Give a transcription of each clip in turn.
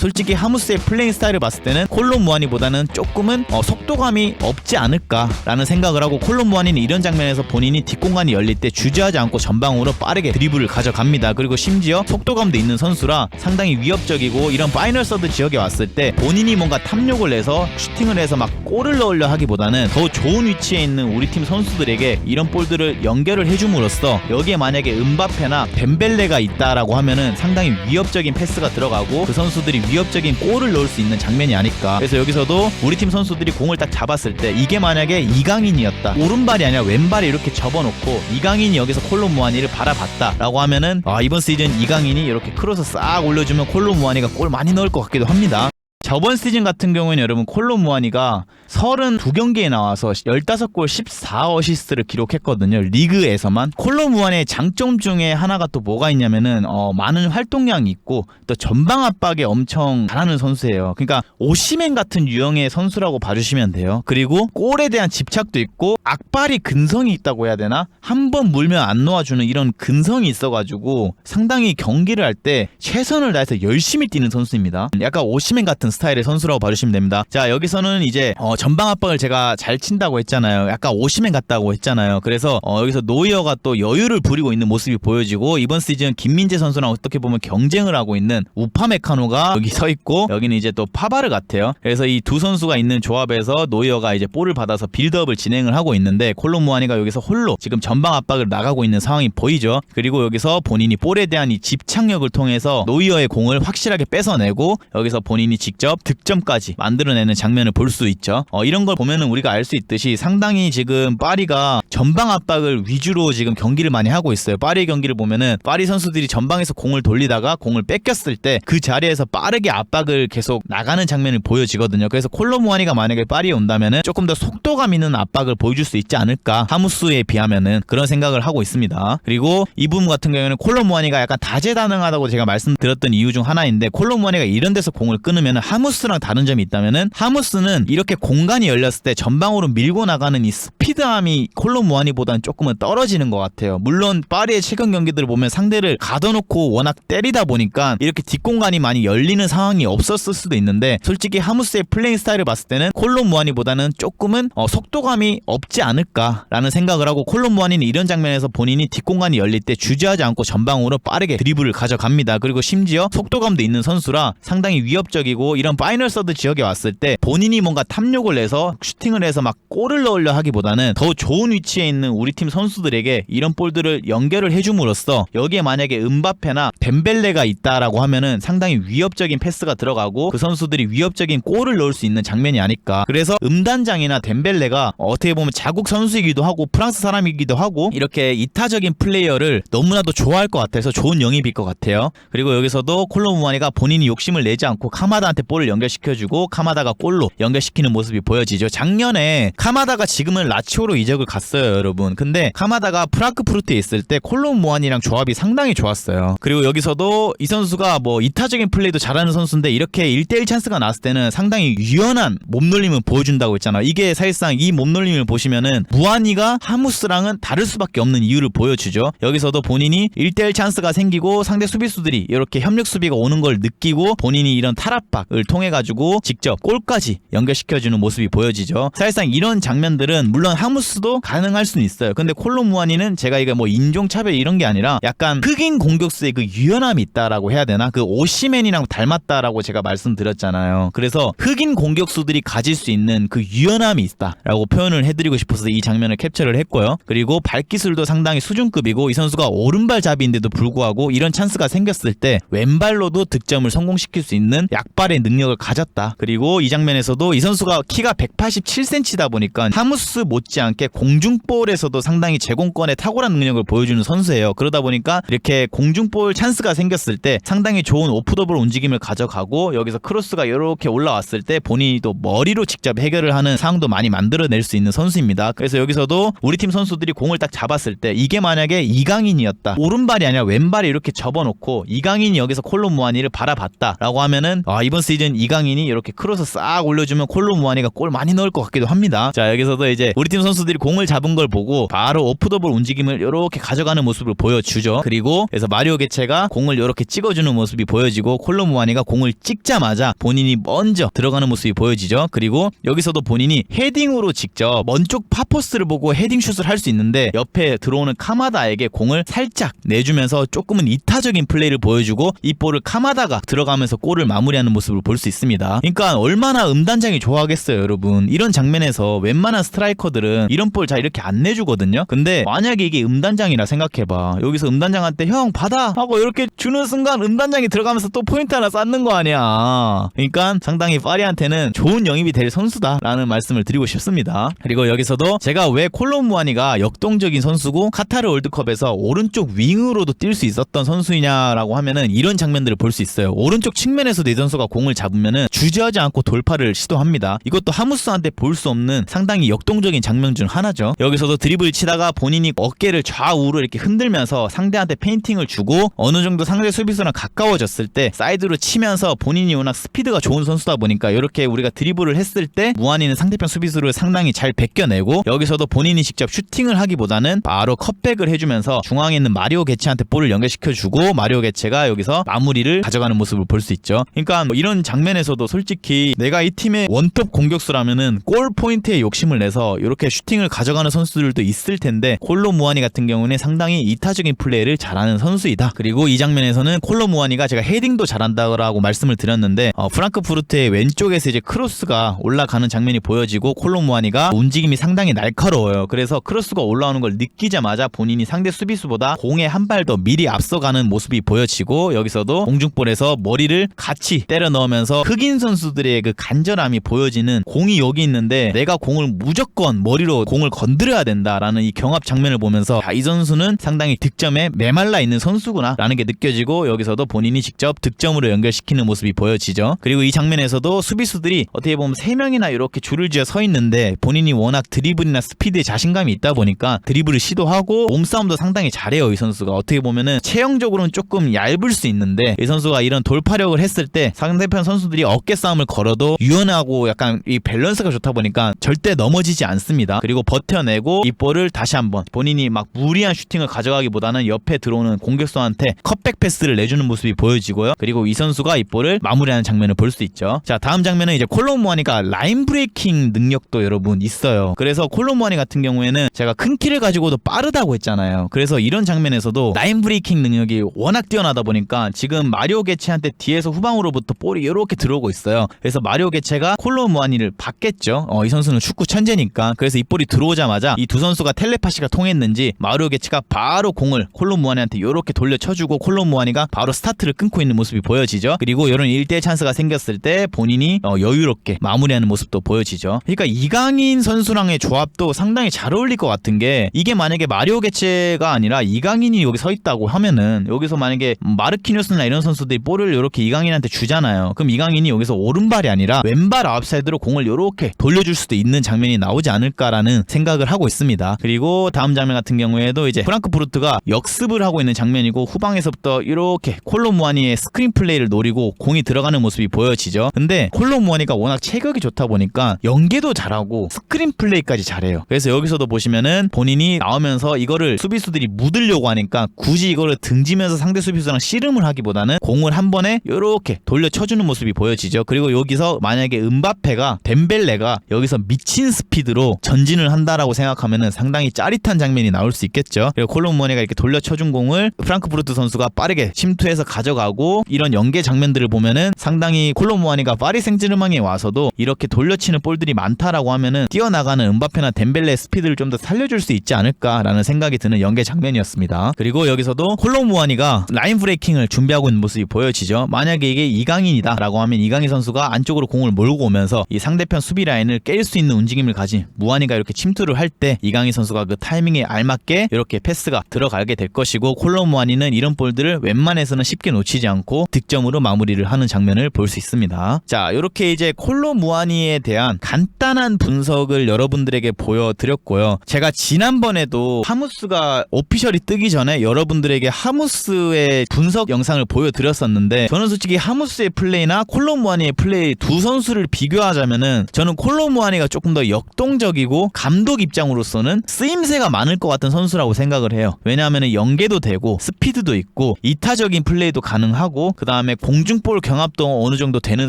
솔직히 하무스의 플레잉 스타일을 봤을 때는 콜론 무한이보다는 조금은 속도감이 없지 않을까라는 생각을 하고, 콜론 무한이는 이런 장면에서 본인이 뒷공간이 열릴 때 주저하지 않고 전방으로 빠르게 드리블을 가져갑니다. 그리고 심지어 속도감도 있는 선수라 상당히 위협적이고, 이런 파이널 서드 지역에 왔을 때 본인이 뭔가 탐욕을 내서 슈팅을 해서 막 골을 넣으려 하기보다는 더 좋은 위치에 있는 우리 팀 선수들에게 이런 볼들을 연결을 해줌으로써 여기에 만약에 음바페나 덴벨레가 있다라고 하면은 상당히 위협적인 패스가 들어가고 그 선수들이 위협적인 골을 넣을 수 있는 장면이 아닐까. 그래서 여기서도 우리 팀 선수들이 공을 딱 잡았을 때 이게 만약에 이강인이었다, 오른발이 아니라 왼발에 이렇게 접어놓고 이강인이 여기서 콜론 무한이를 바라봤다 라고 하면은 이번 시즌 이강인이 이렇게 크로스 싹 올려주면 콜론 무한이가 골 많이 넣을 것 같기도 합니다. 저번 시즌 같은 경우에는 여러분 콜론 무한이가 32경기에 나와서 15골 14어시스트를 기록했거든요. 리그에서만. 콜론 무한의 장점 중에 하나가 또 뭐가 있냐면은 많은 활동량이 있고 또 전방 압박에 엄청 잘하는 선수예요. 그러니까 오시멘 같은 유형의 선수라고 봐주시면 돼요. 그리고 골에 대한 집착도 있고 악발이 근성이 있다고 해야 되나? 한번 물면 안 놓아주는 이런 근성이 있어가지고 상당히 경기를 할 때 최선을 다해서 열심히 뛰는 선수입니다. 약간 오시멘 같은 스타일의 선수라고 봐주시면 됩니다. 자, 여기서는 이제 전방 압박을 제가 잘 친다고 했잖아요. 약간 오시멘 같다고 했잖아요. 그래서 여기서 노이어가 또 여유를 부리고 있는 모습이 보여지고, 이번 시즌 김민재 선수랑 어떻게 보면 경쟁을 하고 있는 우파메카노가 여기 서 있고, 여기는 이제 또 파바르 같아요. 그래서 이 두 선수가 있는 조합에서 노이어가 이제 볼을 받아서 빌드업을 진행을 하고 있는데, 콜론 무한이가 여기서 홀로 지금 전방 압박을 나가고 있는 상황이 보이죠. 그리고 여기서 본인이 볼에 대한 이 집착력을 통해서 노이어의 공을 확실하게 뺏어내고 여기서 본인이 직접 득점까지 만들어내는 장면을 볼 수 있죠. 이런 걸 보면은 우리가 알 수 있듯이 상당히 지금 파리가 전방 압박을 위주로 지금 경기를 많이 하고 있어요. 파리의 경기를 보면은 파리 선수들이 전방에서 공을 돌리다가 공을 뺏겼을 때 그 자리에서 빠르게 압박을 계속 나가는 장면을 보여지거든요. 그래서 콜론 무한이가 만약에 파리에 온다면은 조금 더 속도감 있는 압박을 보여줄 수 있지 않을까, 하무스에 비하면은 그런 생각을 하고 있습니다. 그리고 이 부분 같은 경우에는 콜론 무한이가 약간 다재다능하다고 제가 말씀드렸던 이유 중 하나인데, 콜론 무한이가 이런 데서 공을 끊으면은 하무스랑 다른 점이 있다면은, 하무스는 이렇게 공간이 열렸을 때 전방으로 밀고 나가는 이 스피드함이 콜론 무한이보다는 조금은 떨어지는 것 같아요. 물론 파리의 최근 경기들을 보면 상대를 가둬놓고 워낙 때리다 보니까 이렇게 뒷공간이 많이 열리는 상황이 없었을 수도 있는데, 솔직히 하무스의 플레잉 스타일을 봤을 때는 콜론 무한이보다는 조금은 속도감이 없지 않을까라는 생각을 하고, 콜론 무한이는 이런 장면에서 본인이 뒷공간이 열릴 때 주저하지 않고 전방으로 빠르게 드리블을 가져갑니다. 그리고 심지어 속도감도 있는 선수라 상당히 위협적이고, 이런 파이널 서드 지역에 왔을 때 본인이 뭔가 탐욕을 내서 슈팅을 해서 막 골을 넣으려 하기보다는 더 좋은 위치에 있는 우리 팀 선수들에게 이런 볼들을 연결을 해줌으로써 여기에 만약에 음바페나 덴벨레가 있다라고 하면은 상당히 위협적인 패스가 들어가고 그 선수들이 위협적인 골을 넣을 수 있는 장면이 아닐까. 그래서 음단장이나 덴벨레가 어떻게 보면 자국 선수이기도 하고 프랑스 사람이기도 하고 이렇게 이타적인 플레이어를 너무나도 좋아할 것 같아서 좋은 영입일 것 같아요. 그리고 여기서도 콜론 무한이가 본인이 욕심을 내지 않고 카마다한테 볼을 연결시켜주고 카마다가 골로 연결시키는 모습이 보여지죠. 작년에 카마다가 지금은 라치오로 이적을 갔어요, 여러분. 근데 카마다가 프랑크푸르트에 있을 때 콜론 무한이랑 조합이 상당히 좋았어요. 그리고 여기서도 이 선수가 뭐 이타적인 플레이도 잘하는 선수인데 이렇게 1대1 찬스가 나왔을 때는 상당히 유연한 몸놀림을 보여준다고 했잖아요. 이게 사실상 이 몸놀림을 보시면은 무한이가 하무스랑은 다를 수밖에 없는 이유를 보여주죠. 여기서도 본인이 1대1 찬스가 생기고 상대 수비수들이 이렇게 협력 수비가 오는 걸 느끼고 본인이 이런 탈압박을 통해 가지고 직접 골까지 연결시켜주는 모습이 보여지죠. 사실상 이런 장면들은 물론 하무스도 가능할 수는 있어요. 근데 콜론 무한이는 제가 이게 뭐 인종차별 이런 게 아니라 약간 흑인 공격수의 그 유연함이 있다라고 해야 되나? 그 오시맨이랑 닮았다라고 제가 말씀드렸잖아요. 그래서 흑인 공격수들이 가질 수 있는 그 유연함이 있다라고 표현을 해드리고 싶어서 이 장면을 캡처를 했고요. 그리고 발기술도 상당히 수준급이고 이 선수가 오른발잡이인데도 불구하고 이런 찬스가 생겼을 때 왼발로도 득점을 성공시킬 수 있는 약발의 능력을 가졌다. 그리고 이 장면에서도 이 선수가 키가 187cm다 보니까 하무스 못지않게 공중볼에서도 상당히 제공권에 탁월한 능력을 보여주는 선수예요. 그러다 보니까 이렇게 공중볼 찬스가 생겼을 때 상당히 좋은 오프더블 움직임을 가져가고 여기서 크로스가 이렇게 올라왔을 때 본인이 또 머리로 직접 해결을 하는 상황도 많이 만들어낼 수 있는 선수입니다. 그래서 여기서도 우리 팀 선수들이 공을 딱 잡았을 때 이게 만약에 이강인이었다, 오른발이 아니라 왼발이 이렇게 접어놓고 이강인이 여기서 콜론 무한이를 바라봤다 라고 하면은 이번 시즌 시즌 이강인이 이렇게 크로스 싹 올려주면 콜로 무아니가 골 많이 넣을 것 같기도 합니다. 자, 여기서도 이제 우리 팀 선수들이 공을 잡은 걸 보고 바로 오프더볼 움직임을 이렇게 가져가는 모습을 보여주죠. 그리고 그래서 마리오 게체가 공을 이렇게 찍어주는 모습이 보여지고 콜로 무아니가 공을 찍자마자 본인이 먼저 들어가는 모습이 보여지죠. 그리고 여기서도 본인이 헤딩으로 직접 먼쪽 파포스를 보고 헤딩슛을 할 수 있는데 옆에 들어오는 카마다에게 공을 살짝 내주면서 조금은 이타적인 플레이를 보여주고 이 볼을 카마다가 들어가면서 골을 마무리하는 모습을 볼 수 있습니다. 그러니까 얼마나 음단장이 좋아하겠어요, 여러분. 이런 장면에서 웬만한 스트라이커들은 이런 볼 잘 이렇게 안 내주거든요. 근데 만약에 이게 음단장이라 생각해봐. 여기서 음단장한테 형 받아 하고 이렇게 주는 순간 음단장이 들어가면서 또 포인트 하나 쌓는 거 아니야. 그러니까 상당히 파리한테는 좋은 영입이 될 선수다라는 말씀을 드리고 싶습니다. 그리고 여기서도 제가 왜 콜로 무아니가 역동적인 선수고 카타르 월드컵에서 오른쪽 윙으로도 뛸 수 있었던 선수이냐라고 하면은 이런 장면들을 볼 수 있어요. 오른쪽 측면에서도 이 선수가 공을 잡으면은 주저하지 않고 돌파를 시도합니다. 이것도 하무스한테 볼 수 없는 상당히 역동적인 장면 중 하나죠. 여기서도 드리블 치다가 본인이 어깨를 좌우로 이렇게 흔들면서 상대한테 페인팅을 주고 어느 정도 상대 수비수랑 가까워졌을 때 사이드로 치면서 본인이 워낙 스피드가 좋은 선수다 보니까 이렇게 우리가 드리블을 했을 때 무한이는 상대편 수비수를 상당히 잘 벗겨내고 여기서도 본인이 직접 슈팅을 하기보다는 바로 컷백을 해주면서 중앙에 있는 마리오 게체한테 볼을 연결시켜주고 마리오 게체가 여기서 마무리를 가져가는 모습을 볼 수 있죠. 그러니까 이런 장면에서도 솔직히 내가 이 팀의 원톱 공격수라면은 골 포인트에 욕심을 내서 이렇게 슈팅을 가져가는 선수들도 있을 텐데 콜로 무아니 같은 경우는 상당히 이타적인 플레이를 잘하는 선수이다. 그리고 이 장면에서는 콜로 무아니가 제가 헤딩도 잘한다라고 말씀을 드렸는데 프랑크푸르트의 왼쪽에서 이제 크로스가 올라가는 장면이 보여지고 콜로 무아니가 움직임이 상당히 날카로워요. 그래서 크로스가 올라오는 걸 느끼자마자 본인이 상대 수비수보다 공에 한 발 더 미리 앞서가는 모습이 보여지고 여기서도 공중볼에서 머리를 같이 때려 넣으면서 흑인 선수들의 그 간절함이 보여지는 공이 여기 있는데 내가 공을 무조건 머리로 공을 건드려야 된다라는 이 경합 장면을 보면서 이 선수는 상당히 득점에 메말라 있는 선수구나 라는 게 느껴지고 여기서도 본인이 직접 득점으로 연결시키는 모습이 보여지죠. 그리고 이 장면에서도 수비수들이 어떻게 보면 3명이나 이렇게 줄을 지어 서 있는데 본인이 워낙 드리블이나 스피드에 자신감이 있다 보니까 드리블을 시도하고 몸싸움도 상당히 잘해요. 이 선수가 어떻게 보면은 체형적으로는 조금 얇을 수 있는데 이 선수가 이런 돌파력을 했을 때 상대편 선수들이 어깨 싸움을 걸어도 유연하고 약간 이 밸런스가 좋다 보니까 절대 넘어지지 않습니다. 그리고 버텨내고 이 볼을 다시 한번 본인이 막 무리한 슈팅을 가져가기보다는 옆에 들어오는 공격수한테 컷백 패스를 내주는 모습이 보여지고요. 그리고 이 선수가 이 볼을 마무리하는 장면을 볼 수 있죠. 자, 다음 장면은 이제 콜로 무아니가 라인 브레이킹 능력도 여러분 있어요. 그래서 콜로 무아니 같은 경우에는 제가 큰 키를 가지고도 빠르다고 했잖아요. 그래서 이런 장면에서도 라인 브레이킹 능력이 워낙 뛰어나다 보니까 지금 마리오 게체한테 뒤에서 후방으로부터 볼이 이렇게 들어오고 있어요. 그래서 마리오 게체가 콜로 무아니를 봤겠죠. 이 선수는 축구 천재니까. 그래서 이 볼이 들어오자마자 이 두 선수가 텔레파시가 통했는지 마리오 게체가 바로 공을 콜로 무아니한테 이렇게 돌려쳐주고 콜로 무아니가 바로 스타트를 끊고 있는 모습이 보여지죠. 그리고 이런 1대1 찬스가 생겼을 때 본인이 여유롭게 마무리하는 모습도 보여지죠. 그러니까 이강인 선수랑의 조합도 상당히 잘 어울릴 것 같은 게 이게 만약에 마리오 게체가 아니라 이강인이 여기 서 있다고 하면은 여기서 만약에 마르키뉴스나 이런 선수들이 볼을 이렇게 이강인한테 주잖아요. 그럼 이강인이 여기서 오른발이 아니라 왼발 아웃사이드로 공을 이렇게 돌려줄 수도 있는 장면이 나오지 않을까라는 생각을 하고 있습니다. 그리고 다음 장면 같은 경우에도 이제 프랑크푸르트가 역습을 하고 있는 장면이고 후방에서부터 이렇게 콜로 무아니의 스크린 플레이를 노리고 공이 들어가는 모습이 보여지죠. 근데 콜로 무아니가 워낙 체격이 좋다 보니까 연계도 잘하고 스크린 플레이까지 잘해요. 그래서 여기서도 보시면은 본인이 나오면서 이거를 수비수들이 묻으려고 하니까 굳이 이거를 등지면서 상대 수비수랑 씨름을 하기보다는 공을 한 번에 이렇게 돌려쳐주는 모습이 보여지죠. 그리고 여기서 만약에 음바페가 덴벨레가 여기서 미친 스피드로 전진을 한다라고 생각하면은 상당히 짜릿한 장면이 나올 수 있겠죠. 그리고 콜로 무아니가 이렇게 돌려쳐준 공을 프랑크푸르트 선수가 빠르게 침투해서 가져가고 이런 연계 장면들을 보면은 상당히 콜로 무아니가 파리 생제르맹에 와서도 이렇게 돌려치는 볼들이 많다라고 하면은 뛰어나가는 음바페나 덴벨레의 스피드를 좀 더 살려줄 수 있지 않을까라는 생각이 드는 연계 장면이었습니다. 그리고 여기서도 콜로 무아니가 라인 브레이킹을 준비하고 있는 모습이 보여지죠. 만약에 이게 이강인이다 라고 하면 이강인 선수가 안쪽으로 공을 몰고 오면서 이 상대편 수비 라인을 깰 수 있는 움직임을 가진 무아니가 이렇게 침투를 할 때 이강인 선수가 그 타이밍에 알맞게 이렇게 패스가 들어가게 될 것이고 콜로 무아니는 이런 볼들을 웬만해서는 쉽게 놓치지 않고 득점으로 마무리를 하는 장면을 볼 수 있습니다. 자, 이렇게 이제 콜로 무아니에 대한 간단한 분석을 여러분들에게 보여드렸고요. 제가 지난번에도 하무스가 오피셜이 뜨기 전에 여러분들에게 하무스의 분석 영상을 보여드렸었는데 저는 솔직히 하무스의 플레이 플레이나 콜롬 무아니의 플레이 두 선수를 비교하자면은 저는 콜롬 무아니가 조금 더 역동적이고 감독 입장으로서는 쓰임새가 많을 것 같은 선수라고 생각을 해요. 왜냐하면 연계도 되고 스피드도 있고 이타적인 플레이도 가능하고 그 다음에 공중볼 경합도 어느 정도 되는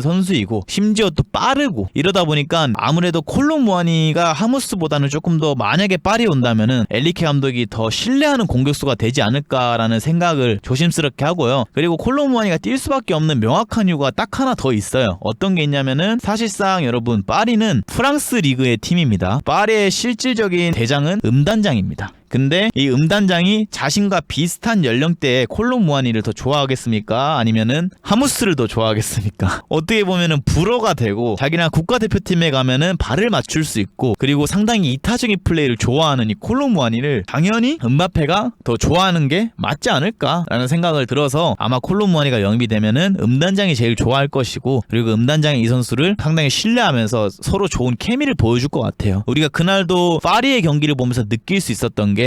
선수이고 심지어 또 빠르고 이러다 보니까 아무래도 콜롬 무아니가 하무스보다는 조금 더 만약에 빨리 온다면은 엘리케 감독이 더 신뢰하는 공격수가 되지 않을까라는 생각을 조심스럽게 하고요. 그리고 콜롬 무아니가 뛸 수밖에 없는 명확한 이유가 딱 하나 더 있어요. 어떤 게 있냐면은 사실상 여러분 파리는 프랑스 리그의 팀입니다. 파리의 실질적인 대장은 음단장입니다. 근데 이 음단장이 자신과 비슷한 연령대의 콜롬 무아니를 더 좋아하겠습니까? 아니면은 하무스를 더 좋아하겠습니까? 어떻게 보면은 불어가 되고 자기랑 국가대표팀에 가면은 발을 맞출 수 있고 그리고 상당히 이타적인 플레이를 좋아하는 이 콜롬 무아니를 당연히 음바페가 더 좋아하는 게 맞지 않을까라는 생각을 들어서 아마 콜롬 무아니가 영입이 되면은 음단장이 제일 좋아할 것이고 그리고 음단장이 이 선수를 상당히 신뢰하면서 서로 좋은 케미를 보여줄 것 같아요. 우리가 그날도 파리의 경기를 보면서 느낄 수 있었던 게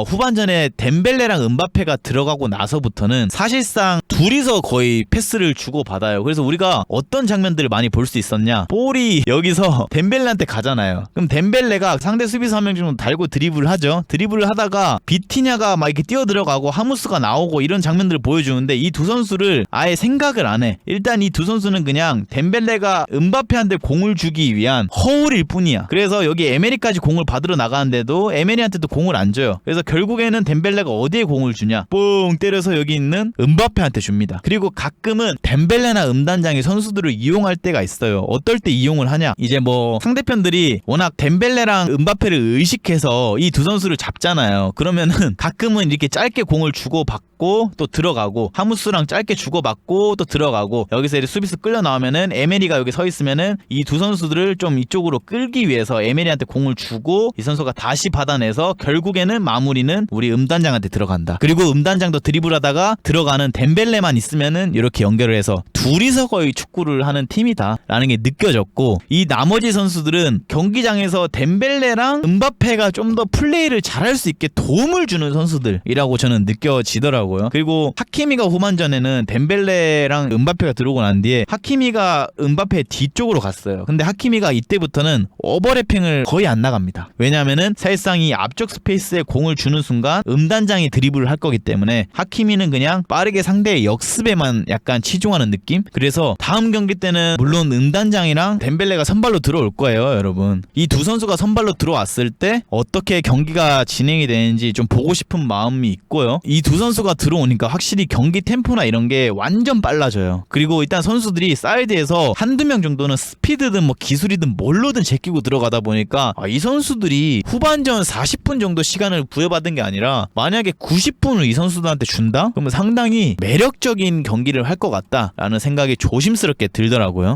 후반전에 덴벨레랑 음바페가 들어가고 나서부터는 사실상 둘이서 거의 패스를 주고받아요. 그래서 우리가 어떤 장면들을 많이 볼 수 있었냐, 볼이 여기서 덴벨레한테 가잖아요. 그럼 덴벨레가 상대 수비수 한 명 정도 달고 드리블을 하죠. 드리블을 하다가 비티냐가 막 이렇게 뛰어 들어가고 하무스가 나오고 이런 장면들을 보여주는데 이 두 선수를 아예 생각을 안 해. 일단 이 두 선수는 그냥 덴벨레가 음바페한테 공을 주기 위한 허울일 뿐이야. 그래서 여기 에메리까지 공을 받으러 나가는데도 에메리한테도 공을 안 줘요. 그래서 결국에는 덴벨레가 어디에 공을 주냐, 뽕 때려서 여기 있는 음바페한테 줍니다. 그리고 가끔은 덴벨레나 음단장이 선수들을 이용할 때가 있어요. 어떨 때 이용을 하냐, 이제 뭐 상대편들이 워낙 덴벨레랑 음바페를 의식해서 이 두 선수를 잡잖아요. 그러면은 가끔은 이렇게 짧게 공을 주고받고 또 들어가고, 하무스랑 짧게 주고받고 또 들어가고, 여기서 이제 수비수 끌려 나오면은 에메리가 여기 서 있으면은 이 두 선수들을 좀 이쪽으로 끌기 위해서 에메리한테 공을 주고 이 선수가 다시 받아내서 결국에는 마무리는 우리 음단장한테 들어간다. 그리고 음단장도 드리블하다가 들어가는 덴벨레만 있으면은 이렇게 연결을 해서 둘이서 거의 축구를 하는 팀이다 라는 게 느껴졌고, 이 나머지 선수들은 경기장에서 덴벨레랑 음바페가 좀 더 플레이를 잘할 수 있게 도움을 주는 선수들이라고 저는 느껴지더라고요. 그리고 하키미가 후반전에는 덴벨레랑 음바페가 들어오고 난 뒤에 하키미가 음바페 뒤쪽으로 갔어요. 근데 하키미가 이때부터는 오버래핑을 거의 안 나갑니다. 왜냐하면은 사실상 이 앞쪽 스페이스에 공을 주는 순간 음단장이 드리블을 할 거기 때문에 하키미는 그냥 빠르게 상대의 역습에만 약간 치중하는 느낌? 그래서 다음 경기 때는 물론 음단장이랑 덴벨레가 선발로 들어올 거예요, 여러분. 이 두 선수가 선발로 들어왔을 때 어떻게 경기가 진행이 되는지 좀 보고 싶은 마음이 있고요. 이 두 선수가 들어오니까 확실히 경기 템포나 이런 게 완전 빨라져요. 그리고 일단 선수들이 사이드에서 한두 명 정도는 스피드든 뭐 기술이든 뭘로든 제끼고 들어가다 보니까 이 선수들이 후반전 40분 정도 시간을 부여받은 게 아니라 만약에 90분을 이 선수들한테 준다? 그러면 상당히 매력적인 경기를 할 것 같다라는 생각이 조심스럽게 들더라고요.